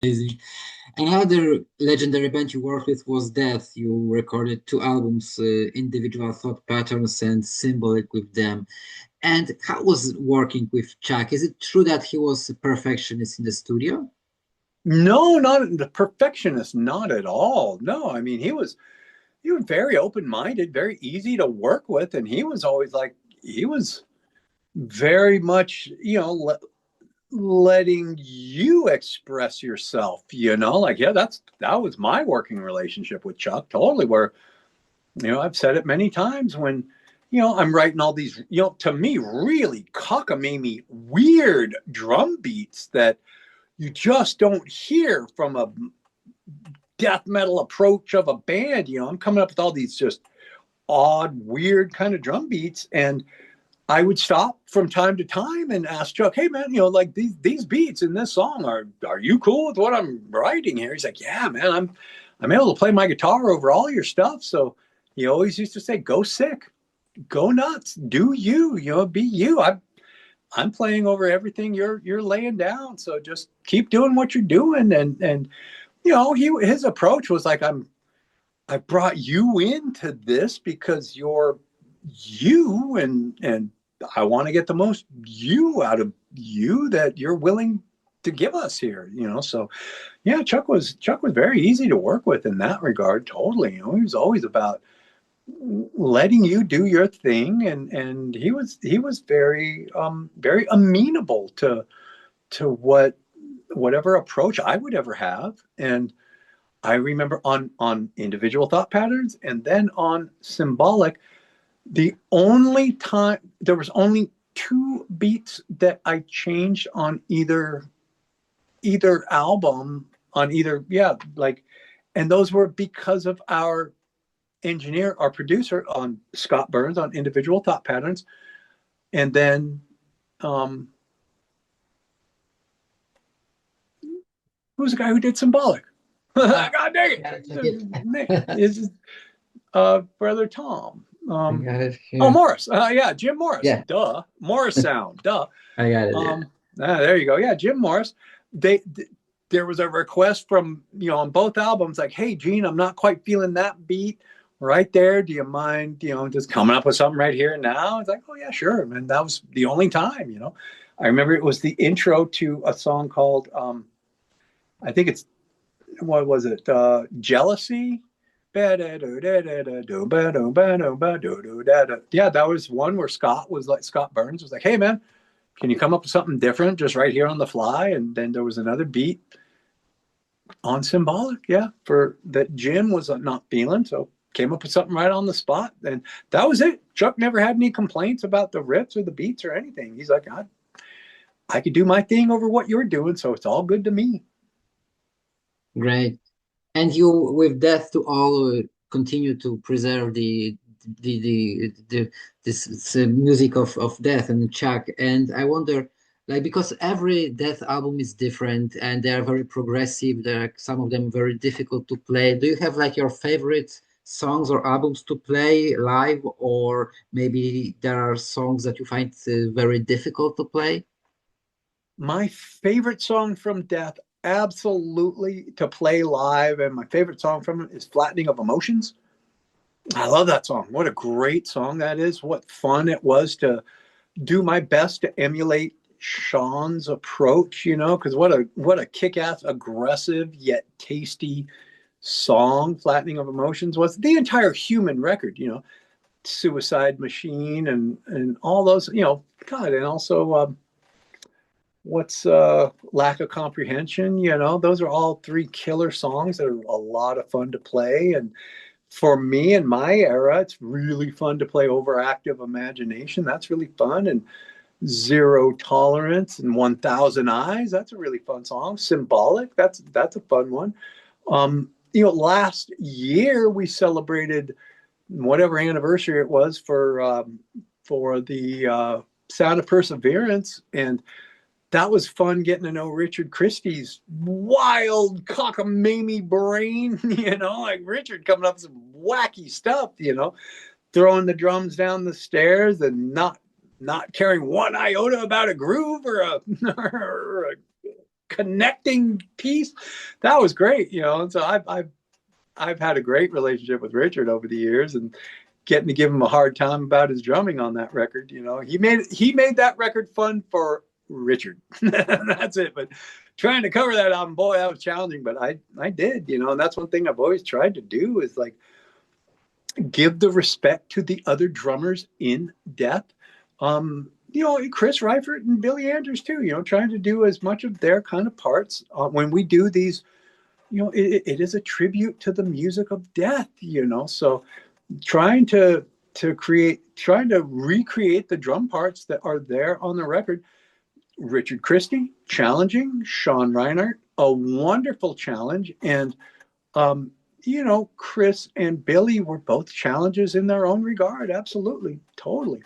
Amazing. Another legendary band you worked with was Death. You recorded two albums, Individual Thought Patterns and Symbolic with them. And how was it working with Chuck? Is it true that he was a perfectionist in the studio? No, not the perfectionist, not at all. No, I mean he was very open-minded, very easy to work with, and he was always like he was very much, letting you express yourself, like yeah, that was my working relationship with Chuck, totally, where I've said it many times when I'm writing all these, to me, really cockamamie, weird drum beats that you just don't hear from a death metal approach of a band. I'm coming up with all these just odd, weird kind of drum beats, and I would stop from time to time and ask Chuck, "Hey man, like these beats in this song, are you cool with what I'm writing here?" He's like, "Yeah, man, I'm able to play my guitar over all your stuff." So he always used to say, "Go sick, go nuts, do you, be you. I'm playing over everything you're laying down. So just keep doing what you're doing." And his approach was like, I brought you into this because you're you, and I want to get the most you out of you that you're willing to give us here. So yeah, Chuck was very easy to work with in that regard. Totally. He was always about letting you do your thing, and he was very amenable to whatever approach I would ever have. And I remember on individual thought patterns and then on symbolic, the only time there was only two beats that I changed on either album, on either, yeah, like, and those were because of our engineer, our producer on Scott Burns on individual thought patterns, and then who's the guy who did symbolic? God dang it! It's brother Tom. I got it Oh, here. Morris. Yeah, Jim Morris. Yeah, Duh. Morris sound. Duh. I got it. Yeah. There you go. Yeah, Jim Morris. There was a request from on both albums, like, "Hey, Gene, I'm not quite feeling that beat right there. Do you mind just coming up with something right here and now?" It's like, "Oh yeah, sure." And that was the only time. I remember it was the intro to a song called I think it's, what was it? Jealousy. Yeah, that was one where Scott Burns was like, "Hey man, can you come up with something different just right here on the fly?" And then there was another beat on symbolic, yeah, for that Jim was not feeling, so came up with something right on the spot, and that was it. Chuck never had any complaints about the riffs or the beats or anything. He's like, I could do my thing over what you're doing, so it's all good to me. Great. And you, with Death to All, continue to preserve the this music of Death and Chuck. And I wonder, like, because every Death album is different and they are very progressive. There are some of them very difficult to play. Do you have like your favorite songs or albums to play live, or maybe there are songs that you find very difficult to play? My favorite song from Death, absolutely, to play live, and my favorite song from it is Flattening of Emotions. I love that song. What a great song that is. What fun it was to do my best to emulate Sean's approach, because what a kick-ass, aggressive yet tasty song Flattening of Emotions was. The entire Human record, Suicide Machine and all those, God, and also what's Lack of Comprehension, those are all three killer songs that are a lot of fun to play. And for me in my era, it's really fun to play Overactive Imagination. That's really fun. And Zero Tolerance and 1000 Eyes, that's a really fun song. Symbolic, that's a fun one. Last year we celebrated whatever anniversary it was for the Sound of Perseverance, and that was fun getting to know Richard Christie's wild cockamamie brain, like Richard coming up with some wacky stuff, throwing the drums down the stairs and not caring one iota about a groove or a connecting piece. That was great, you know. And so I've had a great relationship with Richard over the years, and getting to give him a hard time about his drumming on that record. You know, he made that record fun for Richard. That's it. But trying to cover that album, boy, that was challenging. But I did, you know, and that's one thing I've always tried to do is like give the respect to the other drummers in Death. You know, Chris Reifert and Billy Andrews too, you know, trying to do as much of their kind of parts when we do these, you know, it is a tribute to the music of Death, you know, so trying to recreate the drum parts that are there on the record. Richard Christie, challenging. Sean Reinhardt, a wonderful challenge. And, you know, Chris and Billy were both challenges in their own regard. Absolutely. Totally.